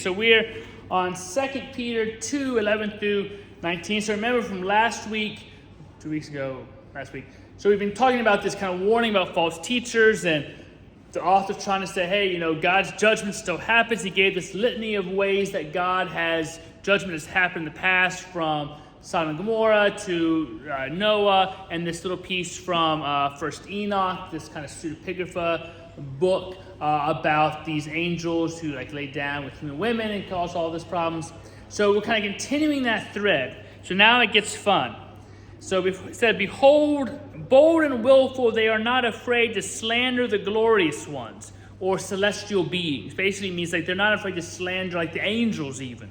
So we're on 2 Peter 2, 11 through 19. So remember from last week, 2 weeks ago, last week. So we've been talking about this kind of warning about false teachers, and the author's trying to say, hey, God's judgment still happens. He gave this litany of ways that judgment has happened in the past, from Sodom and Gomorrah to Noah, and this little piece from First Enoch, this kind of pseudepigrapha book about these angels who lay down with human women and cause all these problems. So we're kind of continuing that thread. So now it gets fun. So we said, behold, bold and willful, they are not afraid to slander the glorious ones or celestial beings. Basically means they're not afraid to slander the angels even.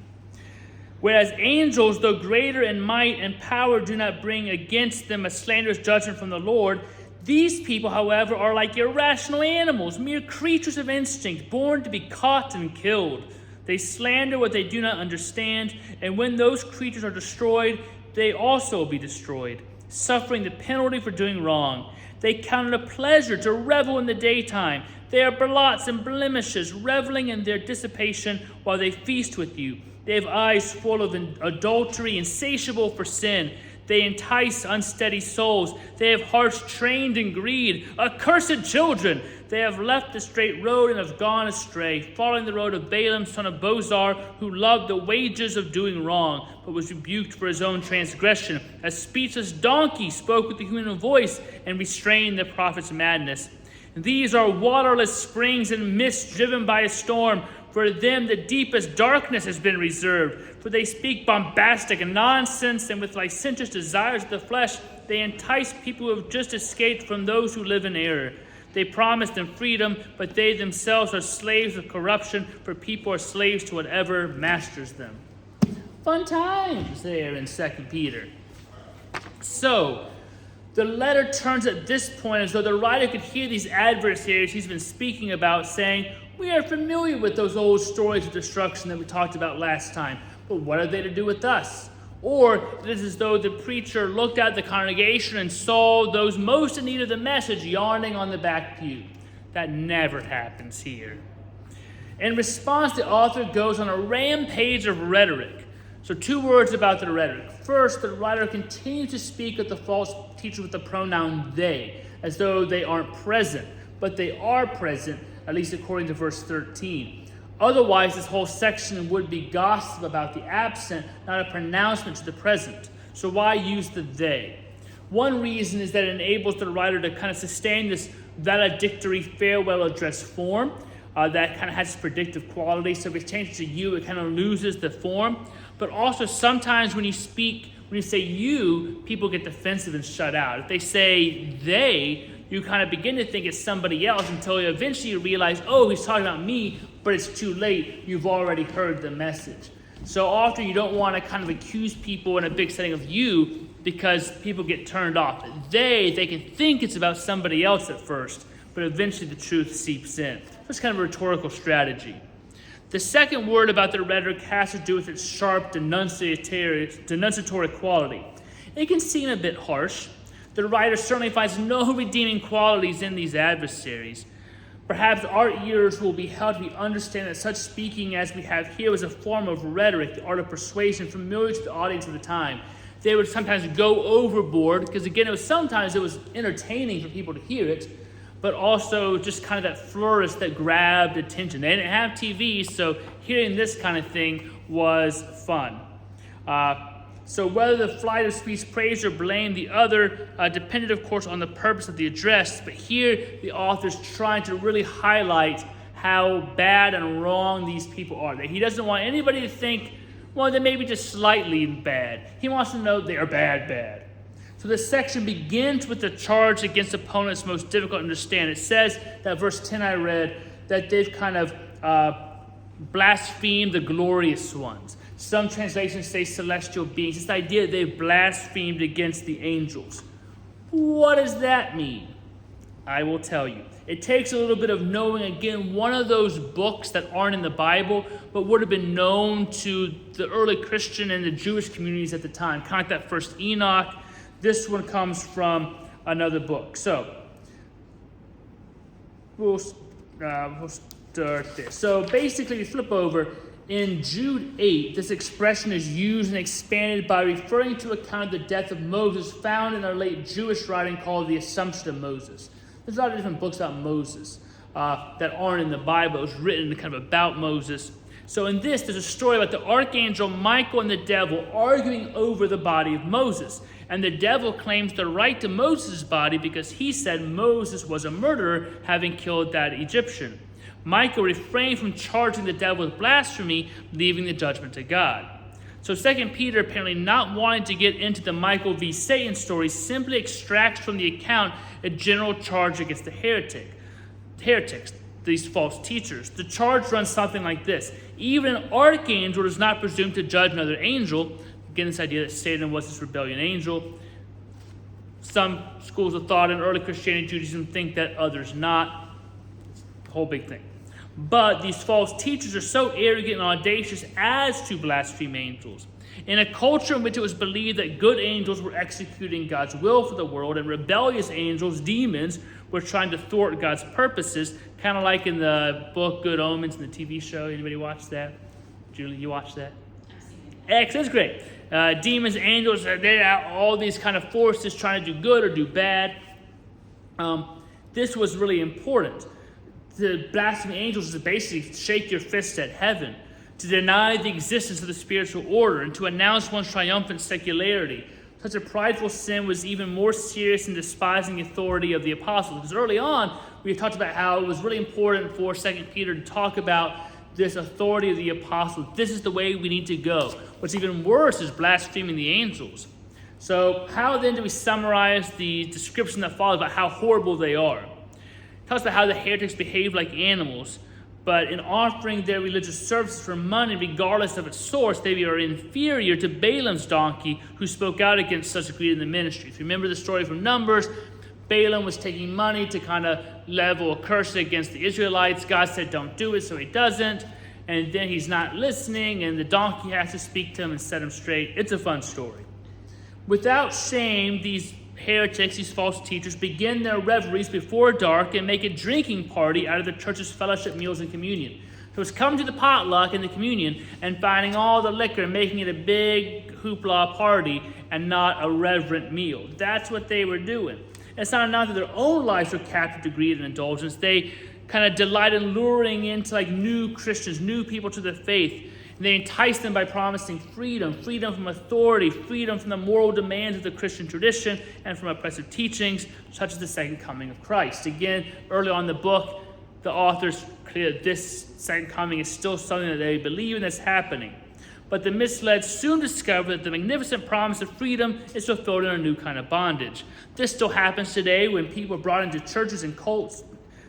Whereas angels, though greater in might and power, do not bring against them a slanderous judgment from the Lord. These people, however, are like irrational animals, mere creatures of instinct, born to be caught and killed. They slander what they do not understand, and when those creatures are destroyed, they also will be destroyed, suffering the penalty for doing wrong. They count it a pleasure to revel in the daytime. They are blots and blemishes, reveling in their dissipation while they feast with you. They have eyes full of adultery, insatiable for sin. They entice unsteady souls. They have hearts trained in greed. Accursed children! They have left the straight road and have gone astray, following the road of Balaam, son of Bozar, who loved the wages of doing wrong, but was rebuked for his own transgression. A speechless donkey spoke with a human voice and restrained the prophet's madness. These are waterless springs and mists driven by a storm. For them the deepest darkness has been reserved. For they speak bombastic nonsense, and with licentious desires of the flesh, they entice people who have just escaped from those who live in error. They promise them freedom, but they themselves are slaves of corruption, for people are slaves to whatever masters them. Fun times there in 2 Peter. So, the letter turns at this point as though the writer could hear these adversaries he's been speaking about saying, we are familiar with those old stories of destruction that we talked about last time, but what are they to do with us? Or it is as though the preacher looked at the congregation and saw those most in need of the message yawning on the back pew. That never happens here. In response, the author goes on a rampage of rhetoric. So 2 words about the rhetoric. First, the writer continues to speak of the false teacher with the pronoun they, as though they aren't present, but they are present, at least according to verse 13. Otherwise, this whole section would be gossip about the absent, not a pronouncement to the present. So why use the they? One reason is that it enables the writer to kind of sustain this valedictory farewell address form that kind of has this predictive quality. So if it changes to you, it kind of loses the form. But also sometimes when you say you, people get defensive and shut out. If they say they, you kind of begin to think it's somebody else until eventually you realize, oh, he's talking about me, but it's too late. You've already heard the message. So often you don't want to kind of accuse people in a big setting of you because people get turned off. They can think it's about somebody else at first, but eventually the truth seeps in. So it's kind of a rhetorical strategy. The second word about the rhetoric has to do with its sharp denunciatory quality. It can seem a bit harsh. The writer certainly finds no redeeming qualities in these adversaries. Perhaps our ears will be held to understand that such speaking as we have here was a form of rhetoric, the art of persuasion, familiar to the audience of the time. They would sometimes go overboard, because again, sometimes it was entertaining for people to hear it, but also just kind of that flourish that grabbed attention. They didn't have TV, so hearing this kind of thing was fun. So whether the flight of speech praised or blamed the other depended, of course, on the purpose of the address. But here the author's trying to really highlight how bad and wrong these people are. That he doesn't want anybody to think, well, they may be just slightly bad. He wants to know they are bad. So this section begins with the charge against opponents most difficult to understand. It says, that verse 10 I read, that they've kind of blasphemed the glorious ones. Some translations say celestial beings. This idea that they've blasphemed against the angels. What does that mean? I will tell you. It takes a little bit of knowing, again, one of those books that aren't in the Bible, but would have been known to the early Christian and the Jewish communities at the time. Kind of like that first Enoch. This one comes from another book. So, we'll start this. So basically, you flip over. In Jude 8, this expression is used and expanded by referring to account of the death of Moses found in a late Jewish writing called the Assumption of Moses. There's a lot of different books about Moses that aren't in the Bible. It was written kind of about Moses. So in this, there's a story about the archangel Michael and the devil arguing over the body of Moses. And the devil claims the right to Moses' body because he said Moses was a murderer, having killed that Egyptian. Michael refrained from charging the devil with blasphemy, leaving the judgment to God. So 2 Peter, apparently not wanting to get into the Michael v. Satan story, simply extracts from the account a general charge against the heretics, these false teachers. The charge runs something like this. Even an archangel does not presume to judge another angel. Again, this idea that Satan was this rebellion angel. Some schools of thought in early Christianity and Judaism think that, others not. Whole big thing. But these false teachers are so arrogant and audacious as to blaspheme angels. In a culture in which it was believed that good angels were executing God's will for the world and rebellious angels, demons, were trying to thwart God's purposes, kind of like in the book Good Omens and the TV show. Anybody watch that? Julie, you watched that? That's great. Demons, angels, they're all these kind of forces trying to do good or do bad. This was really important. To blaspheme angels is to basically shake your fist at heaven, to deny the existence of the spiritual order, and to announce one's triumphant secularity. Such a prideful sin was even more serious than despising the authority of the apostles. Because early on, we talked about how it was really important for 2 Peter to talk about this authority of the apostles. This is the way we need to go. What's even worse is blaspheming the angels. So how then do we summarize the description that follows about how horrible they are? It talks about how the heretics behave like animals, but in offering their religious services for money, regardless of its source, they are inferior to Balaam's donkey, who spoke out against such greed in the ministry. If you remember the story from Numbers, Balaam was taking money to kind of level a curse against the Israelites. God said, don't do it, so he doesn't. And then he's not listening, and the donkey has to speak to him and set him straight. It's a fun story. Without shame, these heretics, these false teachers, begin their revelries before dark and make a drinking party out of the church's fellowship meals and communion. So it's coming to the potluck and the communion and finding all the liquor and making it a big hoopla party and not a reverent meal. That's what they were doing. It's not enough that their own lives were captive to greed and indulgence. They kind of delight in luring into like new Christians, new people to the faith. And they entice them by promising freedom from authority, freedom from the moral demands of the Christian tradition, and from oppressive teachings, such as the second coming of Christ. Again, early on in the book, the authors clear that this second coming is still something that they believe in that's happening. But the misled soon discover that the magnificent promise of freedom is fulfilled in a new kind of bondage. This still happens today when people are brought into churches and cults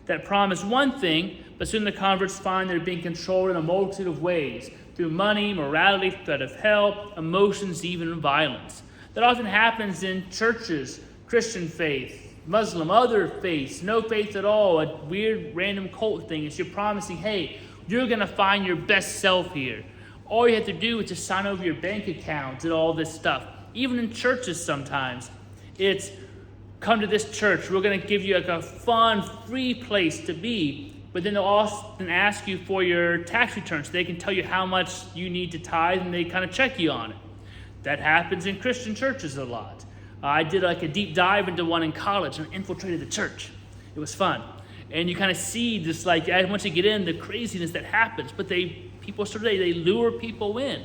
that promise one thing, but soon the converts find they're being controlled in a multitude of ways, through money, morality, threat of hell, emotions, even violence. That often happens in churches, Christian faith, Muslim, other faiths, no faith at all, a weird random cult thing. It's you're promising, hey, you're going to find your best self here. All you have to do is just sign over your bank account and all this stuff. Even in churches sometimes, it's come to this church. We're going to give you like a fun, free place to be. But then they'll often ask you for your tax return so they can tell you how much you need to tithe, and they kind of check you on it. That happens in Christian churches a lot. I did like a deep dive into one in college and infiltrated the church. It was fun. And you kind of see this, like, once you get in, the craziness that happens. But people they lure people in.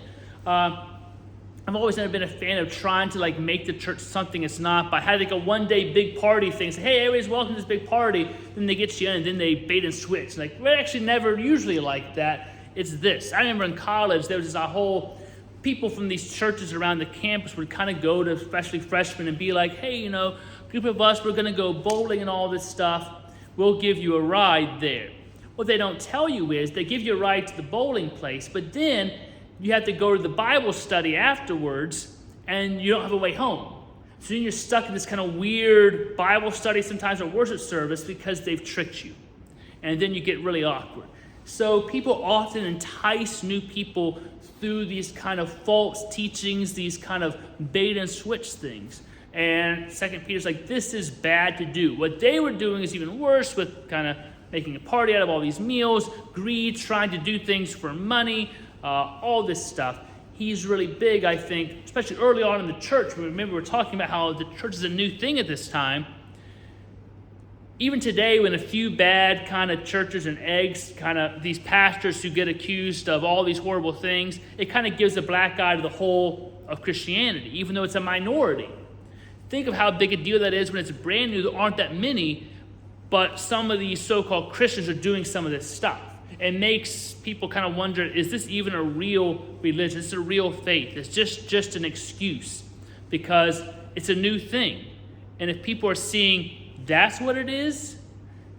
I've always never been a fan of trying to like make the church something it's not. But I had like a one-day big party thing. Say, hey, everybody's welcome to this big party. Then they get you in, and then they bait and switch. Like, we're actually never usually like that. It's this. I remember in college, there was just a whole people from these churches around the campus would kind of go to, especially freshmen, and be like, hey, you know, group of us, we're going to go bowling and all this stuff. We'll give you a ride there. What they don't tell you is they give you a ride to the bowling place, but then you have to go to the Bible study afterwards, and you don't have a way home. So then you're stuck in this kind of weird Bible study sometimes or worship service because they've tricked you. And then you get really awkward. So people often entice new people through these kind of false teachings, these kind of bait and switch things. And 2 Peter's like, this is bad to do. What they were doing is even worse, with kind of making a party out of all these meals, greed, trying to do things for money, all this stuff. He's really big, I think, especially early on in the church. Remember, we're talking about how the church is a new thing at this time. Even today, when a few bad kind of churches and eggs, kind of these pastors who get accused of all these horrible things, it kind of gives a black eye to the whole of Christianity, even though it's a minority. Think of how big a deal that is when it's brand new. There aren't that many, but some of these so-called Christians are doing some of this stuff. It makes people kind of wonder, is this even a real religion? Is this a real faith? It's just an excuse because it's a new thing. And if people are seeing that's what it is,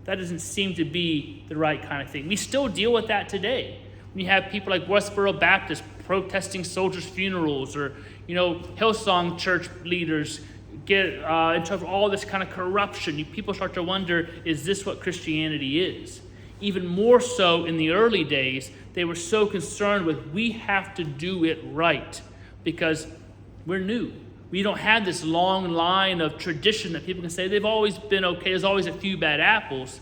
that doesn't seem to be the right kind of thing. We still deal with that today. When you have people like Westboro Baptist protesting soldiers' funerals, or Hillsong church leaders get in trouble with all this kind of corruption, people start to wonder, is this what Christianity is? Even more so in the early days, they were so concerned with, we have to do it right because we're new. We don't have this long line of tradition that people can say they've always been okay. There's always a few bad apples.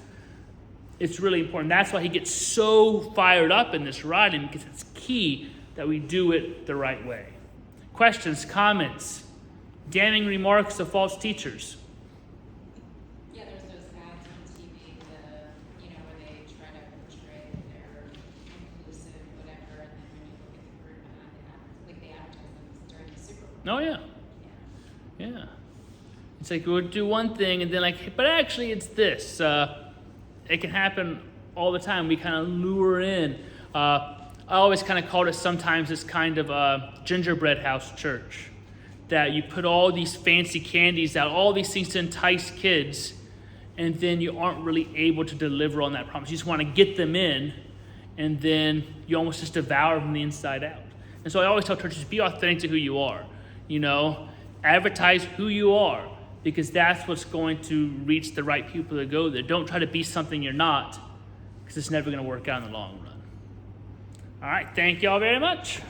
It's really important. That's why he gets so fired up in this writing, because it's key that we do it the right way. Questions, comments, damning remarks of false teachers. Yeah, there's those ads on TV, where they try to portray that they're inclusive, whatever, and then when you look at the group ad, like they advertise them during the Super Bowl. Oh, yeah. Yeah. It's like we'll do one thing and then but actually it's this. It can happen all the time. We kind of lure in. I always kind of called it sometimes this kind of gingerbread house church, that you put all these fancy candies out, all these things to entice kids, and then you aren't really able to deliver on that promise. You just want to get them in, and then you almost just devour them from the inside out. And so I always tell churches, be authentic to who you are. Advertise who you are, because that's what's going to reach the right people to go there. Don't try to be something you're not, because it's never going to work out in the long run. All right, thank you all very much.